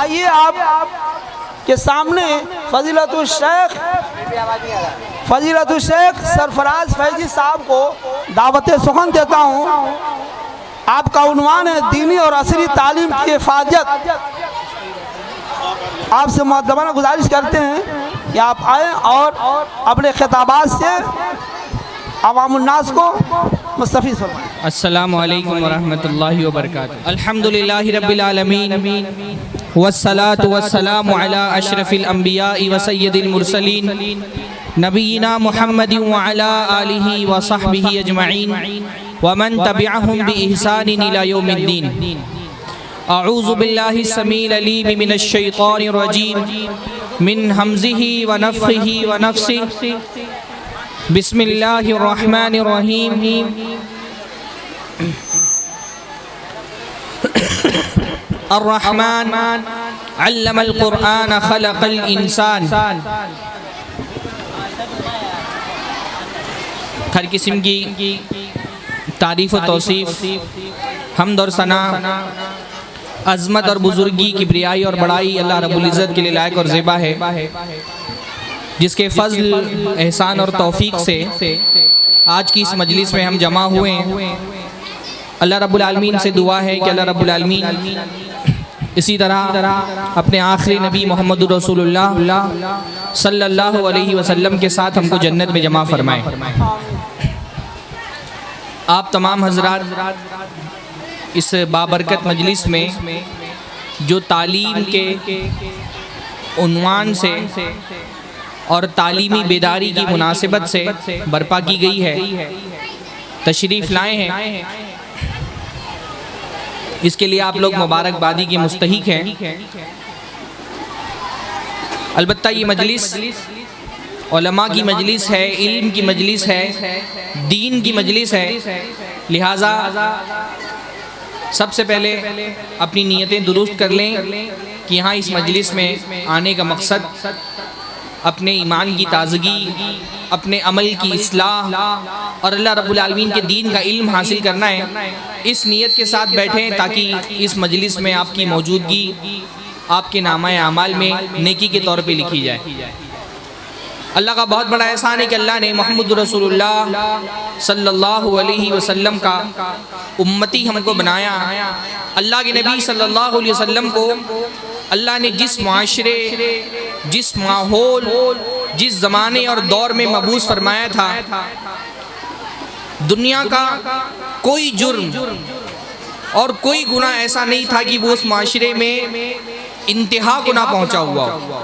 آئیے آپ کے سامنے فضیلت الشیخ سرفراز فیضی صاحب کو دعوت سخن دیتا ہوں۔ آپ کا عنوان ہے دینی اور عصری تعلیم کی حفاظت۔ آپ سے مؤدبانہ گزارش کرتے ہیں کہ آپ آئیں اور اپنے خطابات سے عوام الناس کو مستفیض فرمائیں۔ السلام علیکم ورحمۃ اللہ وبرکاتہ۔ الحمدللہ رب العالمین والصلاة والسلام علی اشرف الانبیاء وسید المرسلین نبینا محمد وعلی آلہ وصحبہ اجمعین ومن تبعہم بإحسان الی یوم الدین۔ اعوذ باللہ السمیع العلیم من الشیطان الرجیم من ہمزہ ونفخہ ونفثہ۔ بسم اللہ الرحمن الرحیم۔ الرحمن علم القرآن خلق الانسان۔ ہر قسم کی تعریف و توصیف، حمد اور ثنا، عظمت اور بزرگی، کبریائی اور بڑائی اللہ رب العزت کے لیے لائق اور زیبا ہے، جس کے فضل، احسان اور توفیق سے آج کی اس مجلس میں ہم جمع ہوئے ہیں۔ اللہ رب العالمین سے دعا ہے کہ اللہ رب العالمین اسی طرح اپنے آخری نبی محمد رسول اللہ صلی اللہ علیہ وسلم کے ساتھ ہم کو جنت میں جمع فرمائے۔ آپ تمام حضرات اس بابرکت مجلس میں جو تعلیم کے عنوان سے اور تعلیمی بیداری کی مناسبت سے برپا کی گئی ہے، تشریف لائے ہیں، اس کے لیے آپ لوگ مبارکبادی کے مستحق ہیں۔ البتہ یہ مجلس علماء کی مجلس ہے، علم کی مجلس ہے، دین کی مجلس ہے، لہٰذا سب سے پہلے اپنی نیتیں درست کر لیں کہ یہاں اس مجلس میں آنے کا مقصد اپنے ایمان کی تازگی، اپنے عمل کی اصلاح اور اللہ رب العالمین کے دین کا علم حاصل کرنا ہے۔ اس نیت کے ساتھ بیٹھیں تاکہ اس مجلس میں آپ کی موجودگی آپ کے نامہ اعمال میں نیکی کے طور پہ لکھی جائے۔ اللہ کا بہت بڑا احسان ہے کہ اللہ نے محمد رسول اللہ صلی اللہ علیہ وسلم کا امتی ہم کو بنایا۔ اللہ کے نبی صلی اللہ علیہ وسلم کو اللہ نے جس معاشرے، جس ماحول، جس زمانے اور دور میں مبعوث فرمایا تھا، دنیا کا کوئی جرم اور کوئی گناہ ایسا نہیں تھا کہ وہ اس معاشرے میں انتہا کو نہ پہنچا ہوا ہو۔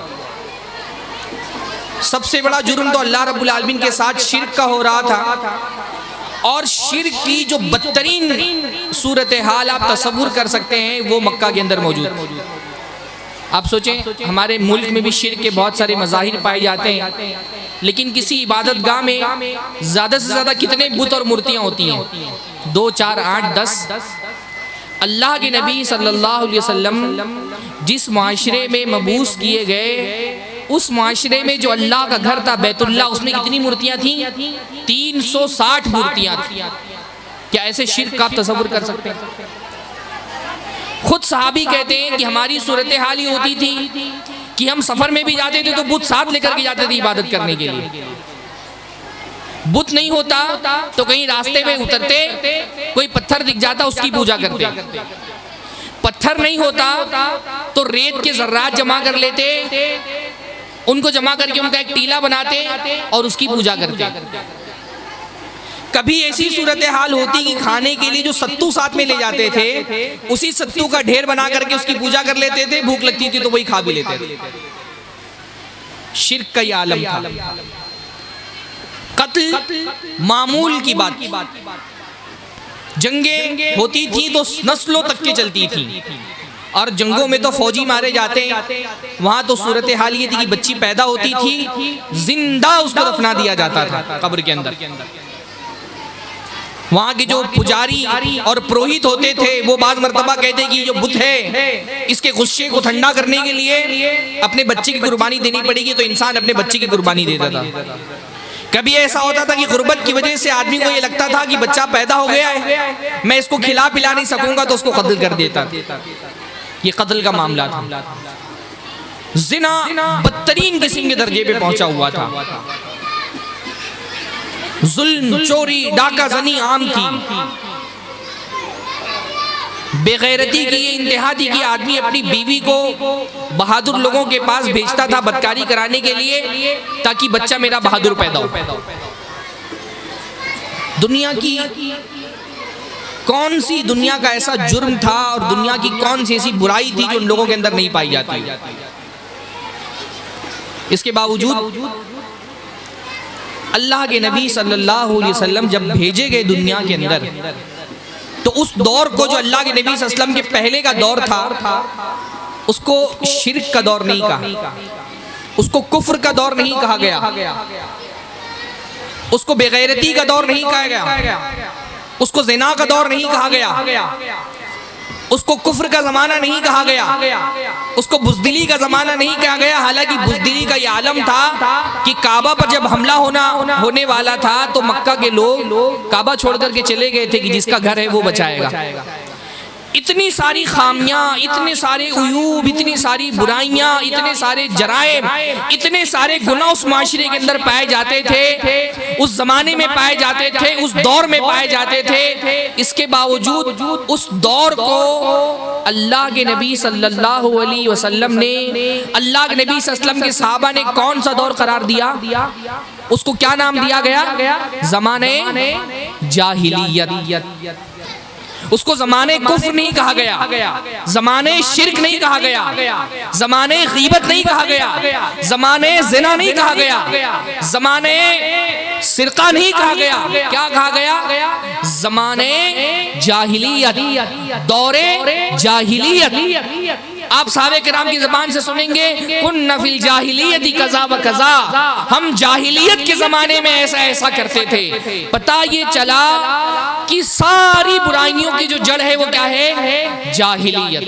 سب سے بڑا جرم تو اللہ رب العالمین کے ساتھ شرک کا ہو رہا تھا، اور شرک کی جو بدترین صورتحال آپ تصور کر سکتے ہیں وہ مکہ کے اندر موجود ہے۔ آپ سوچیں ہمارے ملک میں بھی شرک کے بہت سارے مظاہر پائے جاتے ہیں، لیکن کسی عبادت گاہ میں زیادہ سے زیادہ کتنے بت اور مورتیاں ہوتی ہیں؟ 2 4 8 10۔ اللہ کے نبی صلی اللہ علیہ وسلم جس معاشرے میں مبعوث کیے گئے، اس معاشرے میں جو اللہ کا گھر تھا بیت اللہ، اس میں کتنی مورتیاں تھیں؟ 360 مورتیاں تھیں۔ کیا ایسے شرک کا آپ تصور کر سکتے ہیں؟ خود صحابی کہتے ہیں کہ ہماری صورتحال یہ ہوتی تھی کہ ہم سفر میں بھی جاتے تھے تو بت ساتھ لے کر کے جاتے تھے عبادت کرنے کے لیے۔ بت نہیں ہوتا تو کہیں راستے میں اترتے، کوئی پتھر دکھ جاتا اس کی پوجا کرتے، پتھر نہیں ہوتا تو ریت کے ذرات جمع کر لیتے، ان کو جمع کر کے ان کا ایک ٹیلا بناتے اور اس کی پوجا کرتے۔ کبھی ایسی صورتحال ہوتی کہ کھانے کے لیے جو ستو ساتھ میں لے جاتے تھے، اسی ستو کا ڈھیر بنا کر کے اس کی پوجا کر لیتے تھے، بھوک لگتی تھی تو وہی کھا بھی لیتے تھے۔ شرک کا یہ عالم تھا۔ قتل معمول کی بات، جنگیں ہوتی تھی تو نسلوں تک کی چلتی تھی، اور جنگوں میں تو فوجی مارے جاتے، وہاں تو صورتحال یہ تھی کہ بچی پیدا ہوتی تھی، زندہ اس کو دفنا دیا جاتا تھا قبر کے اندر۔ وہاں کے جو پجاری اور پروہت ہوتے تھے وہ بعض مرتبہ کہتے کہ جو بت ہے اس کے غصے کو ٹھنڈا کرنے کے لیے اپنے بچے کی قربانی دینی پڑے گی، تو انسان اپنے بچے کی قربانی دیتا تھا۔ کبھی ایسا ہوتا تھا کہ غربت کی وجہ سے آدمی کو یہ لگتا تھا کہ بچہ پیدا ہو گیا ہے، میں اس کو کھلا پلا نہیں سکوں گا، تو اس کو قتل کر دیتا۔ یہ قتل کا معاملہ تھا. زنا بدترین قسم کے درجے پہ پہنچا ہوا تھا. ظلم، چوری، ڈاکہ زنی عام تھی. بے غیرتی کی یہ انتہا تھی کہ آدمی اپنی بیوی کو بہادر لوگوں کے پاس بھیجتا تھا بدکاری کرانے کے لیے تاکہ بچہ میرا بہادر پیدا ہو. دنیا کی کون سی دنیا کا ایسا جرم تھا اور دنیا کی کون سی ایسی برائی تھی جو ان لوگوں کے اندر نہیں پائی جاتی. اس کے باوجود اللہ کے نبی صلی اللہ علیہ وسلم جب بھیجے گئے دنیا کے اندر تو اس دور کو جو اللہ کے نبی صلی اللہ علیہ وسلم کے پہلے کا دور تھا اس کو شرک کا دور نہیں کہا, اس کو کفر کا دور نہیں کہا گیا, اس کو بے غیرتی کا دور نہیں کہا گیا, اس کو زنا کا دور نہیں کہا گیا, اس کو کفر کا زمانہ نہیں کہا گیا, اس کو بزدلی کا زمانہ نہیں کہا گیا. حالانکہ بزدلی کا یہ عالم تھا کہ کعبہ پر جب حملہ ہونے والا تھا تو مکہ کے لوگ کعبہ چھوڑ کر کے چلے گئے تھے کہ جس کا گھر ہے وہ بچائے گا. اتنی ساری خامیاں, اتنے سارے عیوب, اتنی ساری برائیاں, اتنے سارے جرائم, اتنے سارے گناہ اس معاشرے کے اندر پائے جاتے تھے, اس زمانے میں پائے جاتے تھے, اس دور میں پائے جاتے تھے. اس کے باوجود اس دور کو اللہ کے نبی صلی اللہ علیہ وسلم نے, اللہ کے نبی صلی اللہ علیہ وسلم کے صحابہ نے کون سا دور قرار دیا؟ اس کو کیا نام دیا گیا؟ زمانے جاہلیت. اس کو زمانے کفر نہیں کہا گیا, زمانے شرک نہیں کہا گیا, زمانے غیبت نہیں کہا گیا, زمانے زنا نہیں کہا گیا, زمانے سرقہ نہیں کہا گیا. کیا کہا گیا؟ زمانے جاہلیت, دور جاہلیت. آپ صحابہ کرام کی زبان سے سنیں گے کن فی الجاہلیت کذا و کذا, ہم جاہلیت کے زمانے میں ایسا ایسا کرتے تھے. پتہ یہ چلا کہ ساری برائیوں کی جو جڑ ہے وہ کیا ہے؟ جاہلیت.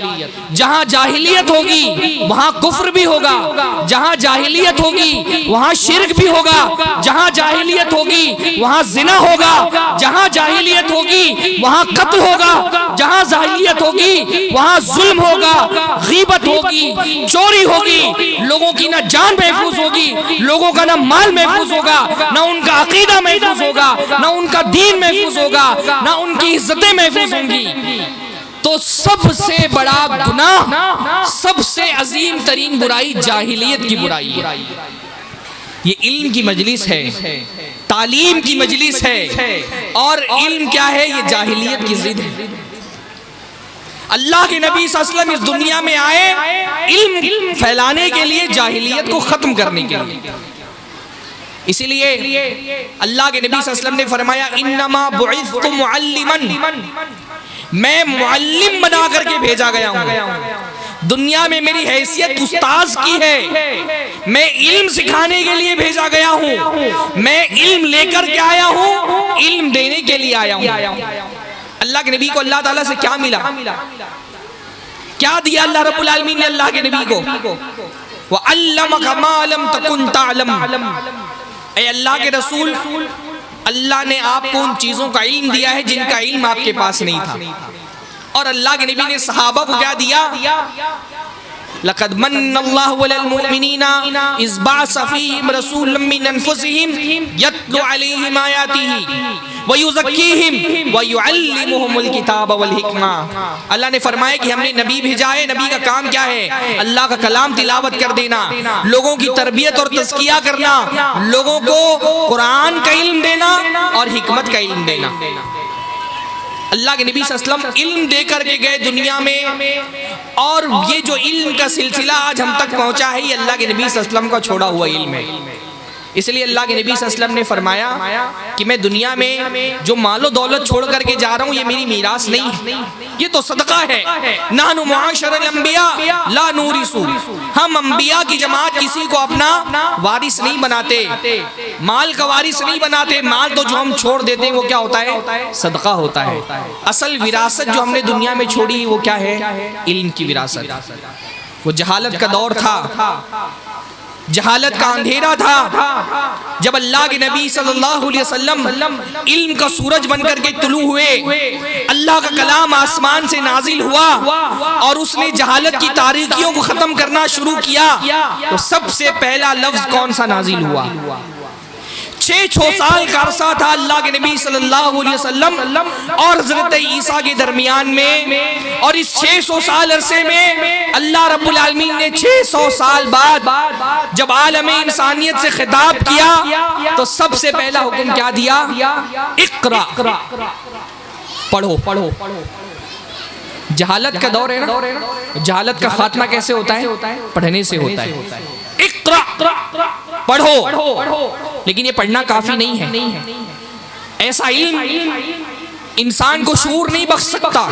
جہاں جاہلیت ہوگی وہاں کفر بھی ہوگا, جہاں جاہلیت ہوگی وہاں شرک بھی ہوگا, جہاں جاہلیت ہوگی وہاں زنا ہوگا, جہاں جاہلیت ہوگی وہاں قتل ہوگا, جہاں جاہلیت ہوگی وہاں ظلم ہوگا, غیبت ہوگی, چوری ہوگی, لوگوں کی نہ جان محفوظ ہوگی, لوگوں کا نہ مال محفوظ ہوگا, نہ ان کا عقیدہ محفوظ ہوگا, نہ ان کا دین محفوظ ہوگا, نہ ان کی عزتیں محفوظ ہوں گی. تو سب سے بڑا گناہ, سب سے عظیم ترین برائی جاہلیت کی برائی ہے. یہ علم کی مجلس ہے, تعلیم کی مجلس ہے, اور علم کیا ہے؟ یہ جاہلیت کی ضد ہے. اللہ کے نبی صلی اللہ علیہ وسلم اس دنیا میں آئے علم پھیلانے کے لیے, جاہلیت کو ختم کرنے کے لیے. اسی لیے اللہ کے نبی صلی اللہ علیہ وسلم نے فرمایا انما بعثت معلما, میں معلم بنا کر کے بھیجا گیا ہوں. دنیا میں میری حیثیت استاذ کی ہے, میں علم سکھانے کے لیے بھیجا گیا ہوں, میں علم لے کر کے آیا ہوں, علم دینے کے لیے آیا ہوں. اللہ کے نبی کو اللہ تعالیٰ سے کیا ملا؟ کیا دیا اللہ رب العالمین نے اللہ کے نبی کو؟ وَعَلَّمَكَ مَا لَمْ تَكُنْ تَعْلَمْ. اے اللہ کے رسول, اللہ نے آپ کو ان چیزوں کا علم دیا ہے جن کا علم آپ کے پاس نہیں تھا. اور اللہ کے نبی نے صحابہ کو کیا دیا؟ لقد من اللہ علی المؤمنین اذ بعث فیہم رسولا من انفسہم یتلو علیہم آیاتہ ویزکیہم ویعلمہم الکتاب والحکمہ. اللہ نے فرمایا کہ ہم نے نبی بھیجا ہے, نبی کا کام کیا ہے؟ اللہ کا کلام تلاوت کر دینا, لوگوں کی تربیت اور تزکیہ کرنا, لوگوں کو قرآن کا علم دینا اور حکمت کا علم دینا. اللہ کے نبی صلی اللہ علیہ وسلم علم دے کر کے گئے دنیا میں, اور یہ جو علم کا سلسلہ آج ہم تک پہنچا ہے یہ اللہ کے نبی صلی اللہ علیہ وسلم کا چھوڑا ہوا علم ہے. اس لیے اللہ کے نبی صلی اللہ علیہ وسلم نے فرمایا کہ میں دنیا میں جو مال و دولت چھوڑ کر کے جا رہا ہوں یہ میری میراث نہیں ہے, یہ تو صدقہ ہے. نحن معاشر الانبیاء لا نورث, ہم انبیاء کی جماعت کسی کو اپنا وارث نہیں بناتے, مال کا وارث نہیں بناتے. مال تو جو ہم چھوڑ دیتے ہیں وہ کیا ہوتا ہے؟ صدقہ ہوتا ہے. اصل وراثت جو ہم نے دنیا میں چھوڑی وہ کیا ہے؟ علم کی وراثت. وہ جہالت کا دور تھا, جہالت کا اندھیرا تھا، جب اللہ کے نبی صلی اللہ علیہ وسلم علم کا سورج بن کر کے طلوع ہوئے، اللہ کا کلام آسمان سے نازل ہوا اور اس نے جہالت کی تاریکیوں کو ختم کرنا شروع کیا، تو سب سے پہلا لفظ کون سا نازل ہوا؟ 6 سال کا عرصہ تھا اللہ کے نبی صلی اللہ علیہ وسلم اور حضرت عیسیٰ کے درمیان میں، اور اس 600 سال عرصے میں اللہ رب العالمین نے 600 سال بعد جب عالم انسانیت سے خطاب کیا تو سب سے پہلا حکم کیا دیا؟ اقرا، پڑھو۔ جہالت کا دور ہے نا، جہالت کا خاتمہ کیسے ہوتا ہے؟ پڑھنے سے ہوتا ہے۔ اقرا، پڑھو، لیکن یہ پڑھنا کافی نہیں ہے۔ ایسا علم انسان کو شعور نہیں بخش سکتا،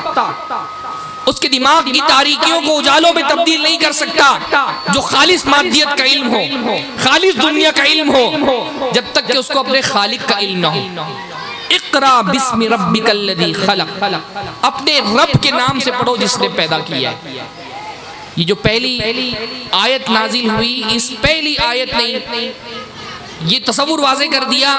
اس کے دماغ کی تاریکیوں کو اجالوں میں تبدیل نہیں کر سکتا جو خالص مادیت کا علم ہو، خالص دنیا کا علم ہو، جب تک کہ اس کو اپنے خالق کا علم نہ ہو۔ اقرا بسم ربک الذی خلق، اپنے رب کے نام سے پڑھو جس نے پیدا کیا ہے۔ یہ جو پہلی آیت نازل ہوئی، اس پہلی آیت نے یہ تصور واضح کر دیا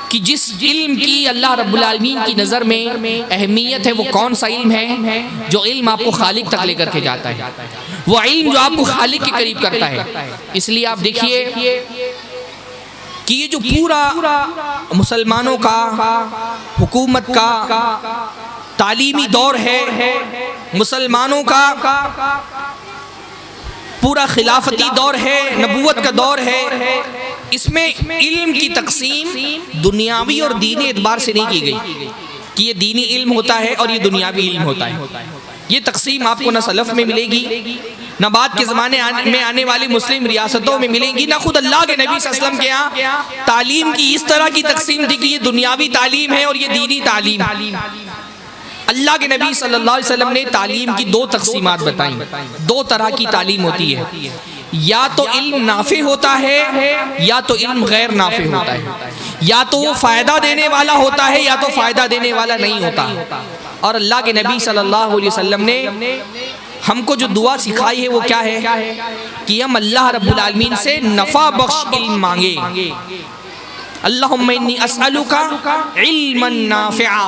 کہ جس علم کی اللہ رب العالمین کی نظر میں اہمیت ہے وہ کون سا علم ہے؟ جو علم آپ کو خالق تک لے کر کے جاتا ہے، وہ علم جو آپ کو خالق کے قریب کرتا ہے۔ اس لیے آپ دیکھیے کہ یہ جو پورا مسلمانوں کا، حکومت کا تعلیمی دور ہے، مسلمانوں کا پورا خلافتی دور ہے، نبوت کا دور ہے، اس میں علم کی تقسیم دنیاوی اور دینی اعتبار سے نہیں کی گئی کہ یہ دینی علم ہوتا ہے اور یہ دنیاوی علم ہوتا ہے۔ یہ تقسیم آپ کو نہ سلف میں ملے گی، نہ بعد کے زمانے میں آنے والی مسلم ریاستوں میں ملیں گی، نہ خود اللہ کے نبی صلی اللہ علیہ وسلم کے یہاں تعلیم کی اس طرح کی تقسیم تھی کہ یہ دنیاوی تعلیم ہے اور یہ دینی تعلیم۔ اللہ کے نبی صلی اللہ علیہ وسلم نے تعلیم کی 2 تقسیمات بتائیں۔ 2 طرح کی تعلیم ہوتی ہے، یا تو علم نافع ہوتا ہے یا تو علم غیر نافع ہوتا ہے، یا تو وہ فائدہ دینے والا ہوتا ہے یا تو فائدہ دینے والا نہیں ہوتا۔ اور اللہ کے نبی صلی اللہ علیہ وسلم نے ہم کو جو دعا سکھائی ہے وہ کیا ہے کہ ہم اللہ رب العالمین سے نفع بخش علم مانگے۔ اللہم انی اسألک علما نافعا،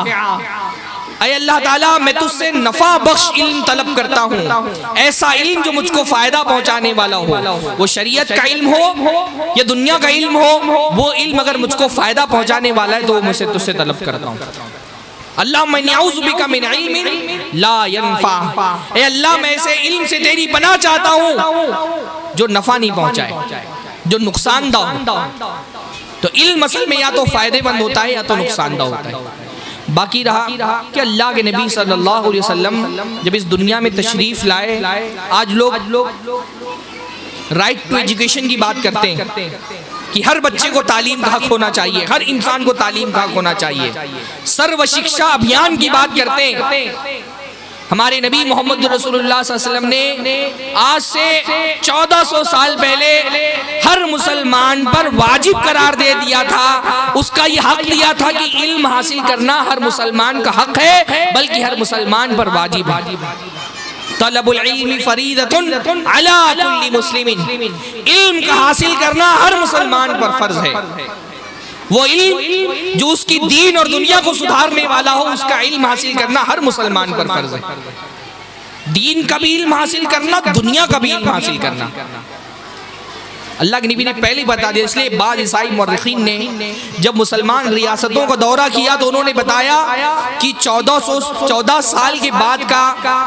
اے اللہ تعالیٰ میں تجھ سے نفع بخش علم طلب کرتا ہوں، ایسا علم جو مجھ کو فائدہ پہنچانے والا ہو، وہ شریعت کا علم ہو یا دنیا کا علم ہو، وہ علم اگر مجھ کو فائدہ پہنچانے والا ہے تو وہ مجھ سے تجھ سے طلب کرتا ہوں۔ اللہم انی اعوذ بک من علم لا ینفع، اے اللہ میں ایسے علم سے تیری پناہ چاہتا ہوں جو نفع نہیں پہنچائے، جو نقصان دہ ہو۔ تو علم اصل میں یا تو فائدے مند ہوتا ہے یا تو نقصان دہ ہوتا ہے۔ باقی رہا کہ اللہ کے نبی صلی اللہ علیہ وسلم جب اس دنیا میں تشریف لائے، آج لوگ رائٹ ٹو ایجوکیشن کی بات کرتے ہیں کہ ہر بچے کو تعلیم کا حق ہونا چاہیے، ہر انسان کو تعلیم کا حق ہونا چاہیے، سرو شکشا ابھیان کی بات کرتے ہیں۔ ہمارے نبی محمد رسول اللہ صلی اللہ علیہ وسلم نے آج سے 1400 سال پہلے ہر مسلمان پر واجب قرار دے دیا تھا، اس کا یہ حق دیا تھا کہ علم حاصل کرنا ہر مسلمان کا حق ہے، بلکہ ہر مسلمان پر واجب ہے۔ طلب العلم فریضۃ علی کل مسلم، علم کا حاصل کرنا ہر مسلمان پر فرض ہے۔ وہ علم جو اس کی دین اور دنیا کو سدھارنے والا ہو، اس کا علم حاصل کرنا ہر مسلمان پر فرض ہے۔ دین کا بھی علم حاصل کرنا، دنیا کا بھی علم حاصل کرنا۔ اللہ کے نبی نے پہلے بتا دیا، اس لیے بعض عیسائی مورخین نے جب مسلمان ریاستوں کا دورہ کیا تو انہوں نے بتایا کہ 14 سال کے بعد کا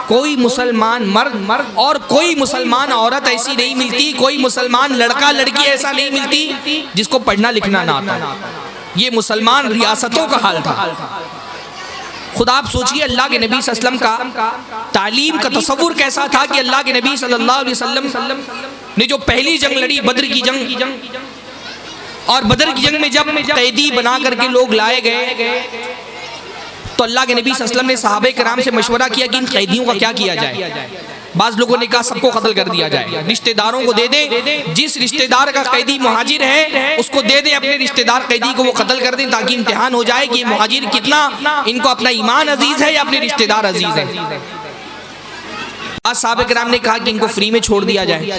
کوئی مسلمان مرد اور کوئی مسلمان عورت ایسی نہیں ملتی، کوئی مسلمان لڑکا لڑکی ایسا نہیں ملتی جس کو پڑھنا لکھنا نہ آتا۔ یہ مسلمان ریاستوں کا حال تھا۔ خدا آپ سوچئے اللہ کے نبی صلی اللہ علیہ وسلم کا تعلیم کا تصور کیسا تھا کہ اللہ کے نبی صلی اللہ علیہ وسلم نے جو پہلی جنگ لڑی، بدر کی جنگ، اور بدر کی جنگ میں جب قیدی بنا کر کے لوگ لائے گئے تو اللہ کے نبی صلی اللہ علیہ وسلم نے صحابہ کرام سے مشورہ کیا کہ ان قیدیوں کا کیا کیا جائے۔ بعض لوگوں نے کہا سب کو قتل کر دیا جائے، رشتہ داروں کو دے دیں، جس رشتہ دار کا قیدی مہاجر ہے اس کو دے دیں، اپنے رشتہ دار قیدی کو وہ قتل کر دیں تاکہ امتحان ہو جائے کہ یہ مہاجر کتنا ان کو اپنا ایمان عزیز ہے یا اپنے رشتہ دار عزیز ہے۔ بعض صحابہ کرام نے کہا کہ ان کو فری میں چھوڑ دیا جائے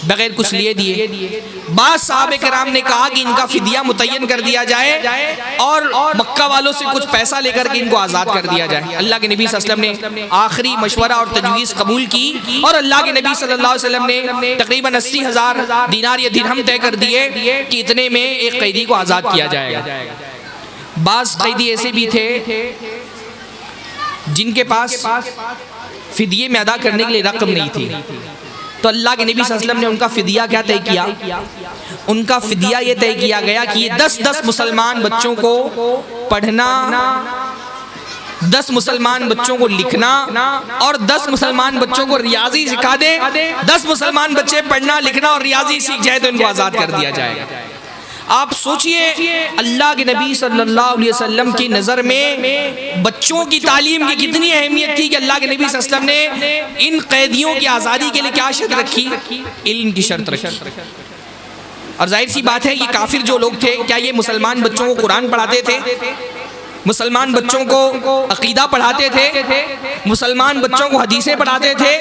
بغیر کچھ لیے دیے، بعض صحابہ کرام نے کہا کہ ان کا فدیہ متعین کر دیا جائے اور مکہ والوں سے کچھ پیسہ لے کر کے ان کو آزاد کر دیا جائے۔ اللہ کے نبی صلی اللہ علیہ وسلم نے آخری مشورہ اور تجویز قبول کی اور اللہ کے نبی صلی اللہ علیہ وسلم نے تقریباً 80,000 دینار یا درہم طے کر دیے کہ اتنے میں ایک قیدی کو آزاد کیا جائے گا۔ بعض قیدی ایسے بھی تھے جن کے پاس فدیے میں ادا کرنے کے لیے رقم نہیں تھی، تو اللہ کے نبی صلی اللہ علیہ وسلم نے ان کا فدیہ کیا طے کیا؟ ان کا فدیہ یہ طے کیا گیا کہ یہ 10 مسلمان بچوں کو پڑھنا، 10 مسلمان بچوں کو لکھنا اور 10 مسلمان بچوں کو ریاضی سکھا دے۔ 10 مسلمان بچے پڑھنا لکھنا اور ریاضی سیکھ جائے تو ان کو آزاد کر دیا جائے گا۔ آپ سوچئے اللہ کے نبی صلی اللہ علیہ وسلم کی نظر میں بچوں کی تعلیم کی کتنی اہمیت تھی کہ اللہ کے نبی صلی اللہ علیہ وسلم نے ان قیدیوں کی آزادی کے لیے کیا شرط رکھی؟ علم کی شرط رکھی۔ اور ظاہر سی بات ہے یہ کافر جو لوگ تھے کیا یہ مسلمان بچوں کو قرآن پڑھاتے تھے؟ مسلمان بچوں کو عقیدہ پڑھاتے تھے؟ مسلمان بچوں کو حدیثیں پڑھاتے تھے؟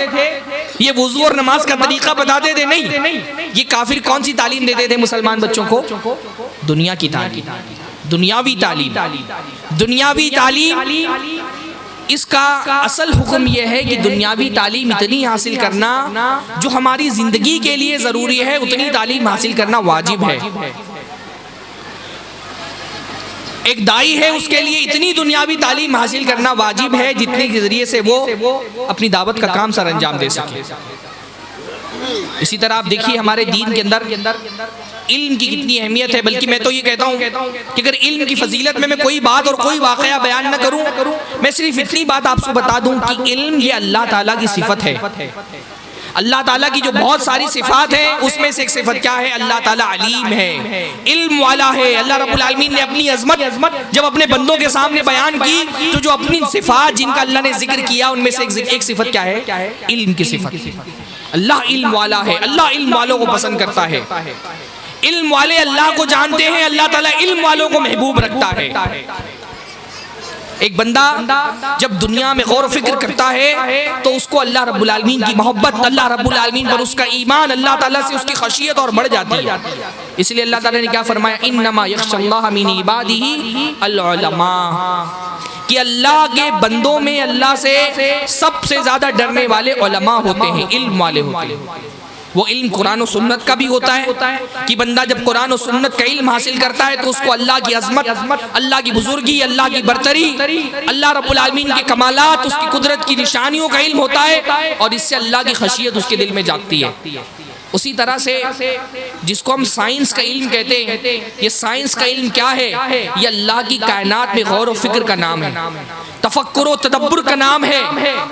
یہ وضو اور نماز کا طریقہ بتاتے تھے؟ نہیں۔ یہ کافر کون سی تعلیم دیتے تھے مسلمان بچوں کو؟ دنیا کی تعلیم، دنیاوی تعلیم۔ دنیاوی تعلیم، اس کا اصل حکم یہ ہے کہ دنیاوی تعلیم اتنی حاصل کرنا جو ہماری زندگی کے لیے ضروری ہے، اتنی تعلیم حاصل کرنا واجب ہے۔ ایک دائی ہے اس کے لیے اتنی دنیاوی تعلیم حاصل کرنا واجب ہے جتنے کے ذریعے سے وہ اپنی دعوت کا کام سر انجام دے سکے۔ اسی طرح آپ دیکھیے ہمارے دین کے اندر علم کی کتنی اہمیت ہے، بلکہ میں تو یہ کہتا ہوں کہ اگر علم کی فضیلت میں کوئی بات اور کوئی واقعہ بیان نہ کروں، میں صرف اتنی بات آپ سے بتا دوں کہ علم یہ اللہ تعالیٰ کی صفت ہے۔ اللہ تعالیٰ کی جو بہت ساری صفات ہیں اس میں سے ایک صفت کیا ہے؟ اللہ تعالیٰ علیم ہے، علم والا ہے۔ اللہ رب العالمین نے اپنی عظمت جب اپنے بندوں کے سامنے بیان کی تو جو اپنی صفات جن کا اللہ نے ذکر کیا ان میں سے ایک صفت کیا ہے؟ علم کی صفت۔ اللہ علم والا ہے، اللہ علم والوں کو پسند کرتا ہے، علم والے اللہ کو جانتے ہیں، اللہ تعالیٰ علم والوں کو محبوب رکھتا ہے۔ ایک بندہ جب دنیا میں غور و فکر کرتا ہے تو اس کو اللہ رب العالمین کی محبت، اللہ رب العالمین پر اس کا ایمان، اللہ تعالیٰ سے اس کی خشیت اور بڑھ جاتی ہے۔ اس لیے اللہ تعالیٰ نے کیا فرمایا؟ انما یخشی اللہ من عبادہ العلماء، کہ اللہ کے بندوں میں اللہ سے سب سے زیادہ ڈرنے والے علماء ہوتے ہیں، علم والے ہوتے ہیں۔ وہ علم قرآن و سنت کا بھی ہوتا ہے کہ بندہ جب قرآن و سنت کا علم حاصل کرتا ہے تو اس کو اللہ کی عظمت، اللہ کی بزرگی، اللہ کی برتری، اللہ رب العالمین کے کمالات، اس کی قدرت کی نشانیوں کا علم ہوتا ہے اور اس سے اللہ کی خشیت اس کے دل میں جاگتی ہے۔ اسی طرح سے جس کو ہم سائنس کا علم کہتے ہیں، یہ سائنس کا علم کیا ہے؟ یہ اللہ کی کائنات میں غور و فکر کا نام ہے، تفکر و تدبر کا نام ہے۔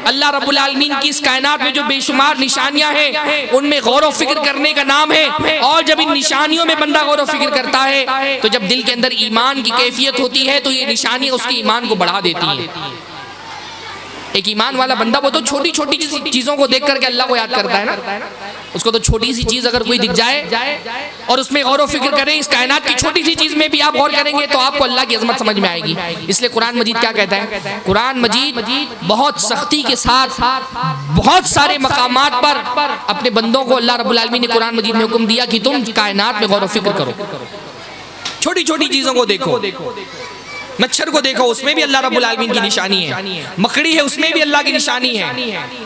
اللہ رب العالمین کی اس کائنات میں جو بے شمار نشانیاں ہیں ان میں غور و فکر کرنے کا نام ہے۔ اور جب ان نشانیوں میں بندہ غور و فکر کرتا ہے تو جب دل کے اندر ایمان کی کیفیت ہوتی ہے تو یہ نشانیاں اس کی ایمان کو بڑھا دیتی ہیں۔ ایک ایمان والا بندہ وہ تو چھوٹی چھوٹی چیزوں کو دیکھ کر کے اللہ کو یاد کرتا ہے نا، اس کو تو چھوٹی سی چیز اگر کوئی دکھ جائے اور اس میں غور و فکر کریں، اس کائنات کی چھوٹی سی چیز میں بھی آپ غور کریں گے تو آپ کو اللہ کی عظمت سمجھ میں آئے گی۔ اس لیے قرآن مجید کیا کہتا ہے؟ قرآن مجید بہت سختی کے ساتھ بہت سارے مقامات پر اپنے بندوں کو اللہ رب العالمین نے قرآن مجید میں حکم دیا کہ تم کائنات میں غور و فکر کرو، چھوٹی چھوٹی چیزوں کو دیکھو۔ مچھر کو دیکھو، اس میں بھی اللہ رب العالمین کی نشانی ہے، مکڑی ہے اس میں بھی اللہ کی نشانی ہے۔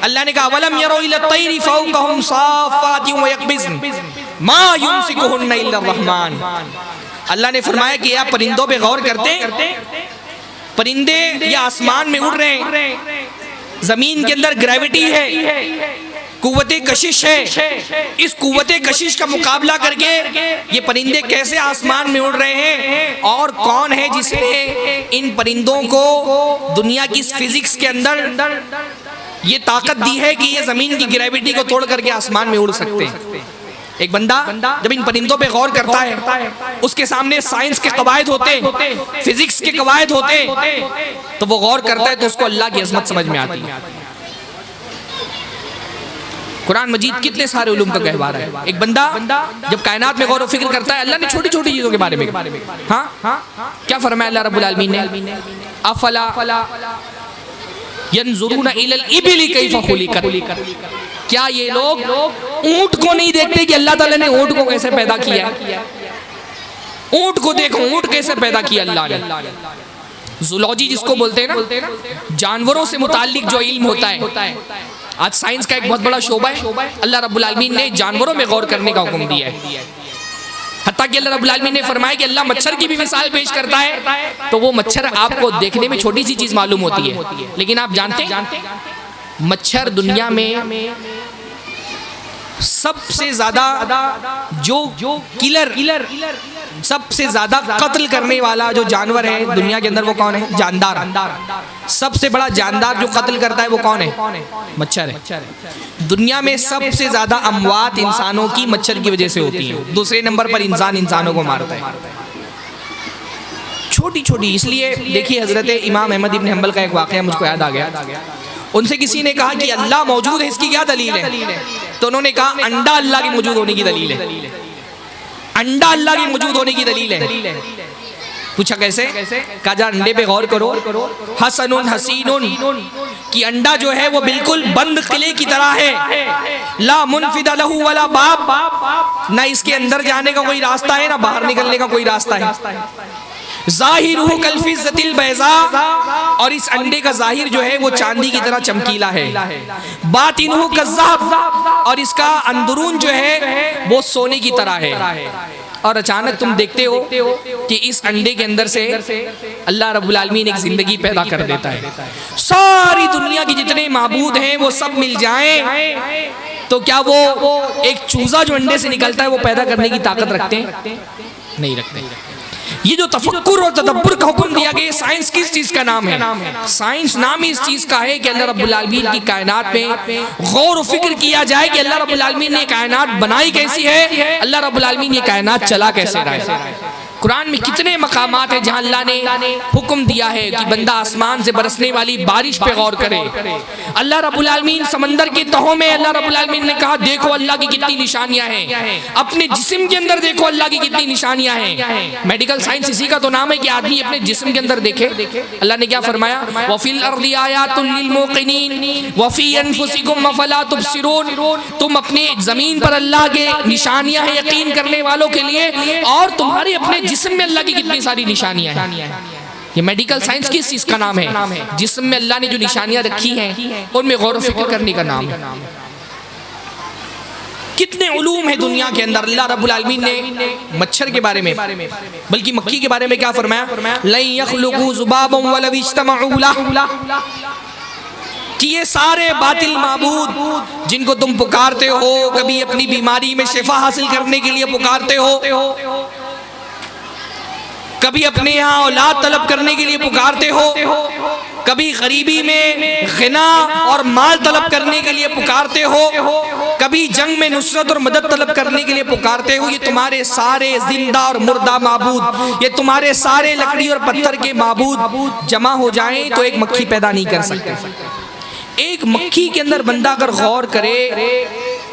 اللہ نے کہا وَلَمْ يَرَوْا إِلَى الطَّيْرِ فَوْقَهُمْ صَافَّاتٍ وَيَقْبِضْنَ مَا يُمْسِكُهُنَّ إِلَّا الرَّحْمَنُ۔ اللہ نے فرمایا کہ آپ پرندوں پہ غور کرتے، پرندے یہ آسمان میں اڑ رہے ہیں، زمین کے اندر گریوٹی ہے، قوت کشش ہے، اس قوت کشش کا مقابلہ کر کے یہ پرندے کیسے آسمان میں اڑ رہے ہیں؟ اور کون ہے جس نے ان پرندوں کو دنیا کی اس فزکس کے اندر یہ طاقت دی ہے کہ یہ زمین کی گریوٹی کو توڑ کر کے آسمان میں اڑ سکتے ہیں؟ ایک بندہ جب ان پرندوں پہ غور کرتا ہے، اس کے سامنے سائنس کے قواعد ہوتے، فزکس کے قواعد ہوتے، تو وہ غور کرتا ہے تو اس کو اللہ کی عظمت سمجھ میں آتی ہے۔ قرآن مجید کتنے سارے علوم کا گہوارہ ہے۔ ایک بندہ جب کائنات میں غور و فکر کرتا ہے، اللہ نے چھوٹی چھوٹی چیزوں کے بارے میں کیا فرمایا اللہ رب العالمین نے؟ افلا ينظرون الى الابل كيف خلقت، کیا یہ لوگ اونٹ کو نہیں دیکھتے کہ اللہ تعالیٰ نے اونٹ کو کیسے پیدا کیا ہے؟ اونٹ کو دیکھو، اونٹ کیسے پیدا کیا اللہ نے۔ زولوجی جس کو بولتے ہیں نا، جانوروں سے متعلق جو علم ہوتا ہے، آج سائنس کا ایک بہت بڑا شعبہ ہے، اللہ رب العالمین نے جانوروں میں غور کرنے کا حکم دیا ہے۔ حتیٰ کہ اللہ رب العالمین نے فرمایا کہ اللہ مچھر کی بھی مثال پیش کرتا ہے، تو وہ مچھر آپ کو دیکھنے میں چھوٹی سی چیز معلوم ہوتی ہے، لیکن آپ جانتے ہیں مچھر دنیا میں سب سے زیادہ جو کلر، سب سے زیادہ قتل کرنے والا جو جانور ہے دنیا کے اندر وہ کون ہے؟ جاندار۔ سب سے بڑا جاندار جو قتل کرتا ہے وہ کون ہے؟ مچھر ہے۔ دنیا میں سب سے زیادہ اموات انسانوں کی مچھر کی وجہ سے ہوتی ہیں، دوسرے نمبر پر انسان انسانوں کو مارتا ہے، چھوٹی چھوٹی۔ اس لیے دیکھیے حضرت امام احمد ابن حنبل کا ایک واقعہ مجھ کو یاد آ گیا، ان سے کسی نے کہا کہ اللہ موجود ہے، اس کی کیا دلیل ہے؟ تو انہوں نے کہا انڈا اللہ کی موجود ہونے کی دلیل ہے، انڈا اللہ کی موجود ہونے کی دلیل ہے۔ پوچھا کیسے؟ کہا جا انڈے پہ غور کرو، حسن حسین، کہ انڈا جو ہے وہ بالکل بند قلعے کی طرح ہے، لا منفذ لہ ولا باب، نہ اس کے اندر جانے کا کوئی راستہ ہے نہ باہر نکلنے کا کوئی راستہ ہے۔ ظاہرہ کالفضۃ البیضاء، اور اس انڈے کا ظاہر جو ہے وہ چاندی کی طرح چمکیلا ہے، باطنہ کالذہب، اور اس کا اندرون جو ہے وہ سونے کی طرح ہے۔ اور اچانک تم دیکھتے ہو کہ اس انڈے کے اندر سے اللہ رب العالمین ایک زندگی پیدا کر دیتا ہے۔ ساری دنیا کی جتنے معبود ہیں وہ سب مل جائیں تو کیا وہ ایک چوزا جو انڈے سے نکلتا ہے وہ پیدا کرنے کی طاقت رکھتے ہیں؟ نہیں رکھتے۔ یہ جو تفکر اور تدبر کا حکم دیا گیا، سائنس کس چیز کا نام ہے؟ سائنس نام اس چیز کا ہے کہ اللہ رب العالمین کی کائنات میں غور و فکر کیا جائے کہ اللہ رب العالمین نے کائنات بنائی کیسی ہے، اللہ رب العالمین یہ کائنات چلا کیسے رہا ہے۔ قرآن میں کتنے مقامات ہیں جہاں اللہ نے حکم دیا ہے کہ بندہ آسمان سے برسنے والی بارش پہ غور کرے۔ اللہ رب العالمین سمندر کی تہوں میں اللہ رب العالمین نے کہا دیکھو اللہ کی کتنی نشانیاں ہیں، اپنے جسم کے اندر دیکھو اللہ کی کتنی نشانیاں ہیں۔ میڈیکل سائنس اسی کا تو نام ہے کہ آدمی اپنے جسم کے اندر دیکھے۔ اللہ نے کیا فرمایا؟ وَفِي الْأَرْضِ آيَاتٌ لِّلْمُوقِنِينَ وَفِي أَنفُسِكُمْ أَفَلَا تُبْصِرُونَ، تم اپنے زمین پر اللہ کے نشانیاں ہیں یقین کرنے والوں کے لیے، اور تمہارے اپنے جسم میں اللہ کی کتنی ساری نشانیاں ہیں۔ یہ میڈیکل سائنس کس چیز کا نام ہے؟ جسم میں اللہ نے جو نشانیاں رکھی ہیں ان میں غور و فکر کرنے کا نام ہے۔ کتنے علوم ہیں دنیا کے اندر۔ اللہ رب العالمین نے مچھر کے بارے میں بلکہ مکھی کے بارے میں کیا فرمایا؟ لَن يَخْلُقُوا ذُبَابًا وَلَوِ اجْتَمَعُوا لَهُ، کہ یہ سارے باطل معبود جن کو تم پکارتے ہو، کبھی اپنی بیماری میں شفا حاصل کرنے کے لیے پکارتے ہو، کبھی اپنے یہاں اولاد طلب کرنے کے لیے پکارتے ہو، کبھی غریبی میں غنا اور مال طلب کرنے کے لیے پکارتے ہو، کبھی جنگ میں نصرت اور مدد طلب کرنے کے لیے پکارتے ہو، یہ تمہارے سارے زندہ اور مردہ معبود، یہ تمہارے سارے لکڑی اور پتھر کے معبود جمع ہو جائیں تو ایک مکھی پیدا نہیں کر سکتے۔ ایک مکھی کے اندر بندہ اگر غور کرے،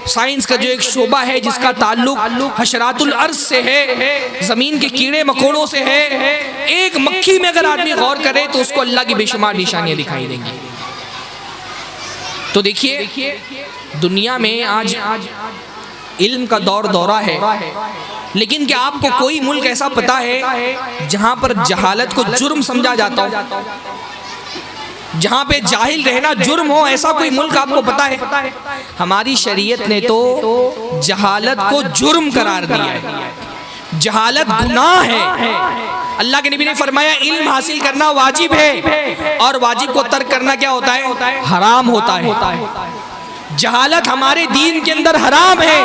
سائنس کا جو ایک شعبہ ہے جس کا تعلق حشرات الارض سے ہے، زمین کے کیڑے مکوڑوں سے ہے، ایک مکھی میں اگر آدمی غور کرے تو اس کو اللہ کی بے شمار نشانیاں دکھائی دیں گی۔ تو دیکھیے دنیا میں آج علم کا دور دورہ ہے، لیکن کیا آپ کو کوئی ملک ایسا پتا ہے جہاں پر جہالت کو جرم سمجھا جاتا ہو؟ جہاں پہ جاہل رہنا جرم ہو، ایسا کوئی ملک آپ کو پتا ہے؟ ہماری شریعت نے تو جہالت کو جرم قرار دیا ہے، جہالت گناہ ہے۔ اللہ کے نبی نے فرمایا علم حاصل کرنا واجب ہے، اور واجب کو ترک کرنا کیا ہوتا ہے؟ حرام ہوتا ہے۔ جہالت ہمارے دین کے اندر حرام ہے۔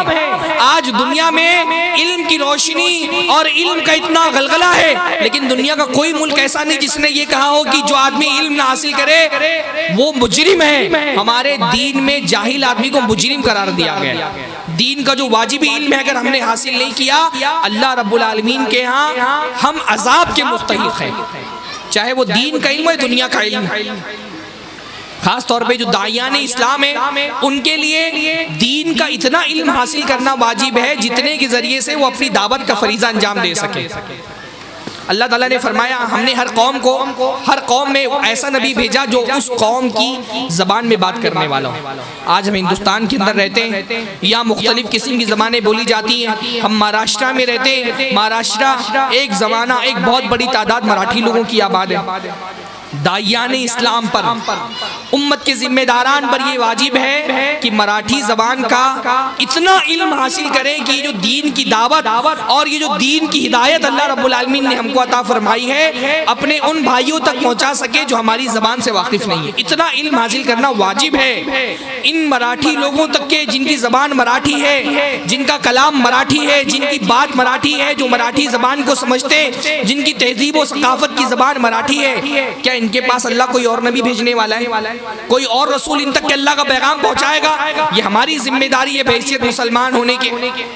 آج دنیا میں علم کی روشنی اور علم کا اتنا غلغلہ ہے، لیکن دنیا کا کوئی ملک ایسا نہیں جس نے یہ کہا ہو کہ جو آدمی علم نہ حاصل کرے وہ مجرم ہے۔ ہمارے دین میں جاہل آدمی کو مجرم قرار دیا گیا۔ دین کا جو واجبی علم ہے اگر ہم نے حاصل نہیں کیا، اللہ رب العالمین کے ہاں ہم عذاب کے مستحق ہیں، چاہے وہ دین کا علم ہے دنیا کا علم ہے۔ خاص طور پہ جو داعیان اسلام ہیں ان کے لیے دین کا اتنا علم حاصل کرنا واجب ہے جتنے کے ذریعے سے وہ اپنی دعوت کا فریضہ انجام دے سکے۔ اللہ تعالیٰ نے فرمایا ہم نے ہر قوم میں ایسا نبی بھیجا جو اس قوم کی زبان میں بات کرنے والا ہو۔ آج ہم ہندوستان کے اندر رہتے ہیں، یہاں مختلف قسم کی زبانیں بولی جاتی ہیں۔ ہم مہاراشٹرا میں رہتے ہیں، مہاراشٹرا ایک زمانہ ایک بہت بڑی تعداد مراٹھی لوگوں کی آباد ہے۔ داعیان اسلام پر، امت کے ذمہ داران پر یہ واجب ہے کہ مراٹھی زبان کا اتنا علم حاصل کریں کہ جو دین کی دعوت اور یہ جو دین کی ہدایت اللہ رب العالمین نے ہم کو عطا فرمائی ہے اپنے ان بھائیوں تک پہنچا سکے جو ہماری زبان سے واقف نہیں ہے۔ اتنا علم حاصل کرنا واجب ہے ان مراٹھی لوگوں تک کے جن کی زبان مراٹھی ہے، جن کا کلام مراٹھی ہے، جن کی بات مراٹھی ہے، جو مراٹھی زبان کو سمجھتے، جن کی تہذیب و ثقافت کی زبان مراٹھی ہے۔ کیا ان کے پاس اللہ کوئی اور نبی بھیجنے والا ہے؟ کوئی اور رسول ان تک کہ اللہ کا پیغام پہنچائے گا؟ یہ ہماری ذمہ داری ہے بحیثیت مسلمان ہونے کے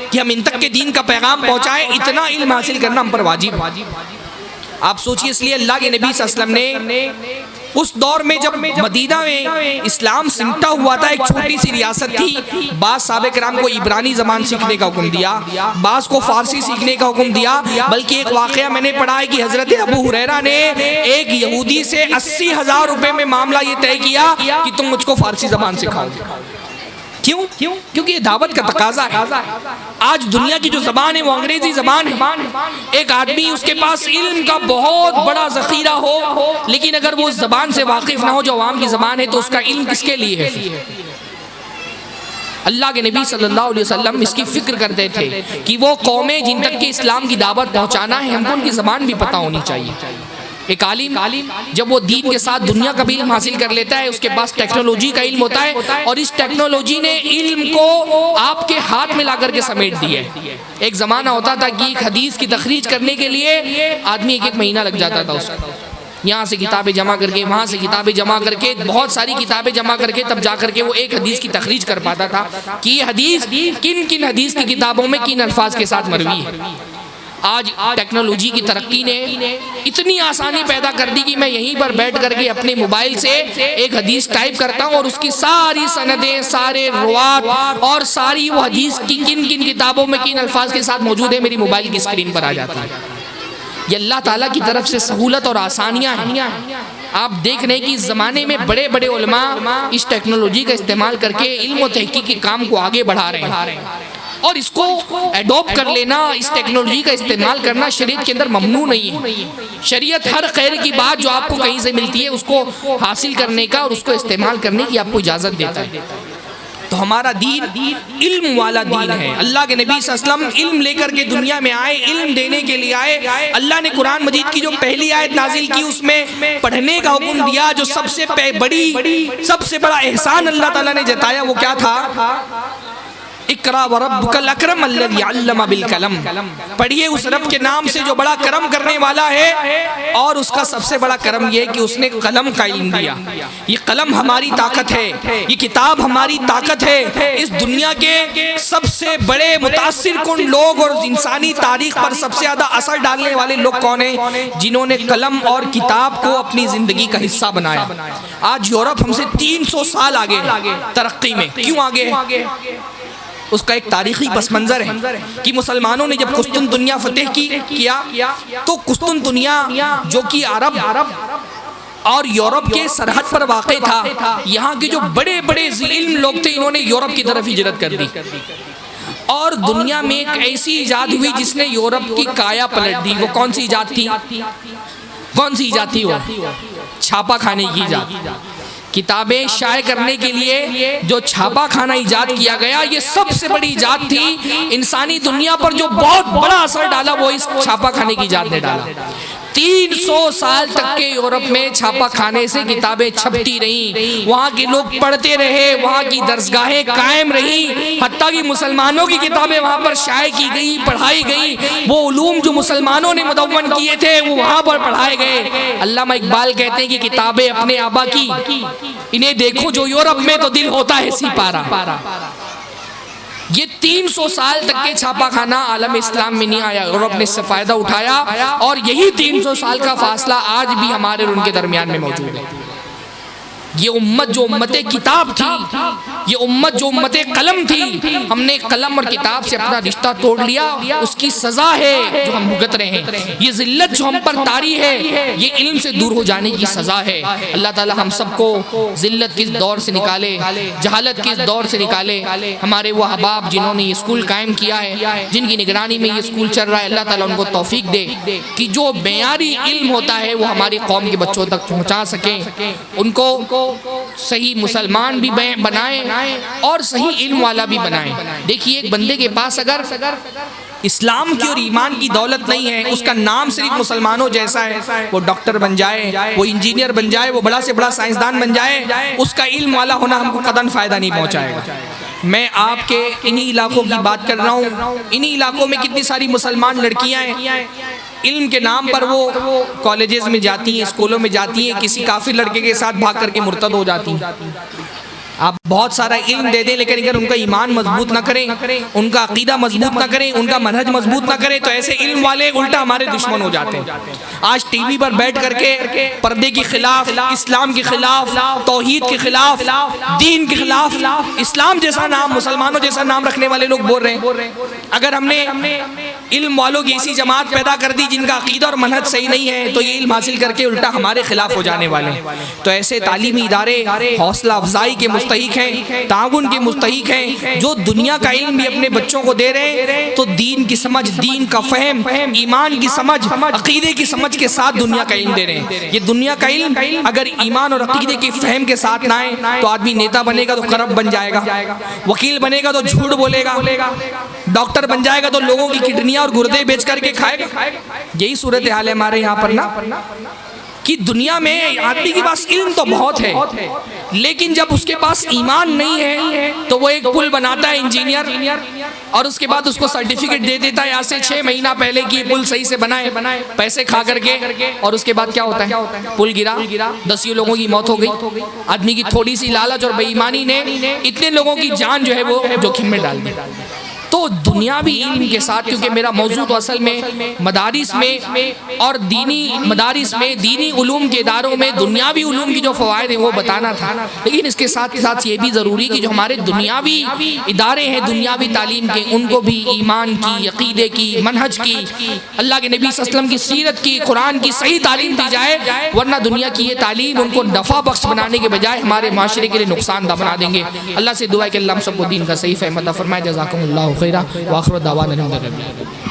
کہ ہم ان تک کے دین کا پیغام پہنچائیں۔ اتنا علم حاصل کرنا ہم پر واجب ہے۔ آپ سوچئے، اس لیے اللہ کے نبی صلی اللہ علیہ وسلم نے اس دور میں جب مدینہ میں اسلام سمٹا ہوا تھا، ایک چھوٹی سی ریاست تھی، بعض صحابہ کرام کو عبرانی زبان سیکھنے کا حکم دیا، بعض کو فارسی سیکھنے کا حکم دیا، بلکہ ایک واقعہ میں نے پڑھا ہے کہ حضرت ابو ہریرہ نے ایک یہودی سے 80,000 روپے میں معاملہ یہ طے کیا کہ تم مجھ کو فارسی زبان سکھاؤ۔ کیوں؟ کیونکہ یہ دعوت کا تقاضا ہے۔ آج دنیا کی جو زبان ہے وہ انگریزی زبان ہے۔ ایک آدمی اس کے پاس علم کا بہت بڑا ذخیرہ ہو، لیکن اگر وہ اس زبان سے واقف نہ ہو جو عوام کی زبان ہے تو اس کا علم کس کے لیے ہے؟ اللہ کے نبی صلی اللہ علیہ وسلم اس کی فکر کرتے تھے کہ وہ قومیں جن تک کہ اسلام کی دعوت پہنچانا ہے ہم کو ان کی زبان بھی پتہ ہونی چاہیے۔ ایک عالم جب وہ دین کے ساتھ دنیا کا بھی علم حاصل کر لیتا ہے، اس کے پاس ٹیکنالوجی کا علم ہوتا ہے، اور اس ٹیکنالوجی نے علم کو آپ کے ہاتھ میں لا کر کے سمیٹ دیا ہے۔ ایک زمانہ ہوتا تھا کہ ایک حدیث کی تخریج کرنے کے لیے آدمی ایک مہینہ لگ جاتا تھا، اس کو یہاں سے کتابیں جمع کر کے، وہاں سے کتابیں جمع کر کے، بہت ساری کتابیں جمع کر کے تب جا کر کے وہ ایک حدیث کی تخریج کر پاتا تھا کہ یہ حدیث کن کن حدیث کی کتابوں میں کن الفاظ کے ساتھ مروی ہے۔ آج ٹیکنالوجی کی ترقی نے اتنی آسانی پیدا کر دی کہ میں یہیں پر بیٹھ کر کے اپنے موبائل سے ایک حدیث ٹائپ کرتا ہوں اور اس کی ساری سندیں، سارے روات اور ساری وہ حدیث کی کن کن کتابوں میں کن الفاظ کے ساتھ موجود ہے میری موبائل کی اسکرین پر آ جاتی ہے۔ یہ اللہ تعالیٰ کی طرف سے سہولت اور آسانیاں ہیں۔ آپ دیکھ رہے ہیں کہ اس زمانے میں بڑے بڑے علماء اس ٹیکنالوجی کا استعمال کر کے علم و تحقیق کے کام کو آگے بڑھا رہے ہیں، اور اس کو ایڈوپٹ کر لینا، اس ٹیکنالوجی کا استعمال کرنا شریعت کے اندر ممنوع نہیں ہے۔ شریعت ہر خیر کی بات جو آپ کو کہیں سے ملتی ہے اس کو حاصل کرنے کا اور اس کو استعمال کرنے کی آپ کو اجازت دیتا ہے۔ تو ہمارا دین علم والا دین ہے۔ اللہ کے نبی صلی اللہ علیہ وسلم علم لے کر کے دنیا میں آئے، علم دینے کے لیے آئے۔ اللہ نے قرآن مجید کی جو پہلی آیت نازل کی اس میں پڑھنے کا حکم دیا۔ جو سب سے بڑا احسان اللہ تعالیٰ نے جتایا وہ کیا تھا؟ اقرا وربک الاکرم الذی علم بالقلم، پڑھیے اس رب کے نام سے جو بڑا کرم کرنے والا ہے، اور اس کا سب سے بڑا کرم یہ کہ اس نے قلم کا علم دیا۔ یہ قلم ہماری طاقت ہے، یہ کتاب ہماری طاقت ہے۔ اس دنیا کے سب سے بڑے متاثر کن لوگ اور انسانی تاریخ پر سب سے زیادہ اثر ڈالنے والے لوگ کون ہیں؟ جنہوں نے قلم اور کتاب کو اپنی زندگی کا حصہ بنایا۔ آج یورپ ہم سے 300 سال آگے ہے ترقی میں۔ کیوں آگے ہے؟ اس کا ایک تاریخی پس منظر ہے کہ مسلمانوں نے جب قسطن دنیا فتح کیا تو قسطن دنیا جو کہ عرب اور یورپ کے سرحد پر واقع تھا، یہاں کے جو بڑے بڑے علم لوگ تھے انہوں نے یورپ کی طرف ہجرت کر دی، اور دنیا میں ایک ایسی ایجاد ہوئی جس نے یورپ کی کایا پلٹ دی۔ وہ کون سی ایجاد تھی؟ کون سی ایجاد تھی؟ وہ چھاپا کھانے کی ایجاد۔ کتابیں شائع کرنے کے لیے جو چھاپا کھانا ایجاد کیا گیا، یہ سب سے بڑی ایجاد تھی۔ انسانی دنیا پر جو بہت بڑا اثر ڈالا وہ اس چھاپا کھانے کی ایجاد نے ڈالا۔ 300 سال تک کے یورپ میں چھاپا کھانے سے کتابیں چھپتی رہیں، وہاں کے لوگ پڑھتے رہے، وہاں کی درسگاہیں قائم رہیں، حتیٰ کہ مسلمانوں کی کتابیں وہاں پر شائع کی گئی، پڑھائی گئی۔ وہ علوم جو مسلمانوں نے مدون کیے تھے وہ وہاں پر پڑھائے گئے۔ علامہ اقبال کہتے ہیں کہ کتابیں اپنے آبا کی، انہیں دیکھو جو یورپ میں تو دل ہوتا ہے سپارہ۔ یہ 300 سال تک کے چھاپا کھانا عالم اسلام میں نہیں آیا، یورپ نے اس سے فائدہ اٹھایا، اور یہی 300 سال کا فاصلہ آج بھی ہمارے اور ان کے درمیان میں موجود ہے۔ یہ امت جو امت کتاب تھی، یہ امت جو امت قلم تھی، ہم نے قلم اور کتاب سے اپنا رشتہ توڑ لیا، اس کی سزا ہے جو ہم بھگت رہے ہیں۔ یہ ذلت جو ہم پر طاری ہے، یہ علم سے دور ہو جانے کی سزا ہے۔ اللہ تعالی ہم سب کو ذلت کے اس دور سے نکالے، جہالت کے اس دور سے نکالے۔ ہمارے وہ احباب جنہوں نے یہ اسکول قائم کیا ہے، جن کی نگرانی میں یہ اسکول چل رہا ہے، اللہ تعالیٰ ان کو توفیق دے کہ جو معیاری علم ہوتا ہے وہ ہماری قوم کے بچوں تک پہنچا سکیں، ان کو صحیح مسلمان بھی بنائیں اور صحیح علم والا بھی بنائیں۔ دیکھیے ایک بندے کے پاس اگر اسلام کی اور ایمان کی دولت نہیں ہے، اس کا نام صرف مسلمانوں جیسا ہے، وہ ڈاکٹر بن جائے، وہ انجینئر بن جائے، وہ بڑا سے بڑا سائنسدان بن جائے، اس کا علم والا ہونا ہم کو قطعاً فائدہ نہیں پہنچائے گا۔ میں آپ کے انہی علاقوں کی بات کر رہا ہوں، انہی علاقوں میں کتنی ساری مسلمان لڑکیاں ہیں، علم کے نام پر وہ کالجز میں جاتی ہیں، اسکولوں میں جاتی ہیں، کسی کافر لڑکے کے ساتھ بھاگ کر کے مرتد ہو جاتی ہیں۔ آپ بہت سارا علم دے دیں لیکن اگر ان کا ایمان مضبوط نہ کریں، ان کا عقیدہ مضبوط نہ کریں، ان کا منہج مضبوط نہ کریں، تو ایسے علم والے الٹا ہمارے دشمن ہو جاتے ہیں۔ آج ٹی وی پر بیٹھ کر کے پردے کے خلاف، اسلام کے خلاف، توحید کے خلاف، دین کے خلاف، اسلام جیسا نام، مسلمانوں جیسا نام رکھنے والے لوگ بول رہے ہیں۔ اگر ہم نے علم والوں کی ایسی جماعت پیدا کر دی جن کا عقیدہ اور منہج صحیح نہیں ہے، تو یہ علم حاصل کر کے الٹا ہمارے خلاف ہو جانے والے ہیں۔ تو ایسے تعلیمی ادارے حوصلہ افزائی کے مستحق ہیں، تعاون کے مستحق ہیں، جو دنیا کا علم بھی اپنے بچوں کو دے رہے ہیں، تو دین کی سمجھ، دین کا فہم، ایمان کی سمجھ، عقیدے کی سمجھ کے ساتھ دنیا کا علم دے رہے ہیں۔ یہ دنیا کا علم اگر ایمان اور عقیدے کے فہم کے ساتھ نہ آئے تو آدمی نیتا بنے گا تو کرپٹ بن جائے گا، وکیل بنے گا تو جھوٹ بولے گا، ڈاکٹر بن جائے گا تو لوگوں کی کڈنیاں اور گردے بیچ کر کے کھائے گا۔ یہی صورتحال ہے ہمارے یہاں پر نا، کہ دنیا میں آدمی کے پاس علم تو بہت ہے لیکن جب اس کے پاس ایمان نہیں ہے تو وہ ایک پل بناتا ہے انجینئر، اور اس کے بعد اس کو سرٹیفکیٹ دے دیتا ہے آج سے 6 مہینہ پہلے کہ پل صحیح سے بنائے، پیسے کھا کر کے، اور اس کے بعد کیا ہوتا ہے؟ پل گرا، 10 لوگوں کی موت ہو گئی۔ آدمی کی تھوڑی سی لالچ اور بے ایمانی نے اتنے لوگوں کی جان جو ہے وہ جوخم میں ڈال دی۔ تو دنیاوی علم کے ساتھ، کیونکہ میرا موضوع تو اصل میں مدارس میں اور دینی مدارس میں، دینی علوم کے اداروں میں دنیاوی علوم کی جو فوائد ہیں وہ بتانا تھا، لیکن اس کے ساتھ ساتھ یہ بھی ضروری کہ جو ہمارے دنیاوی ادارے ہیں دنیاوی تعلیم کے، ان کو بھی ایمان کی، عقیدے کی، منہج کی، اللہ کے نبی صلی اللہ علیہ وسلم کی سیرت کی، قرآن کی صحیح تعلیم دی جائے، ورنہ دنیا کی یہ تعلیم ان کو نفع بخش بنانے کے بجائے ہمارے معاشرے کے لیے نقصان دہ بنا دیں گے۔ اللہ سے دعا ہے کہ اللہ ہم سب کو دین کا صحیح فہم عطا فرمائے۔ جزاکم اللہ خیرہ، وآخر دعوانا الحمد للہ۔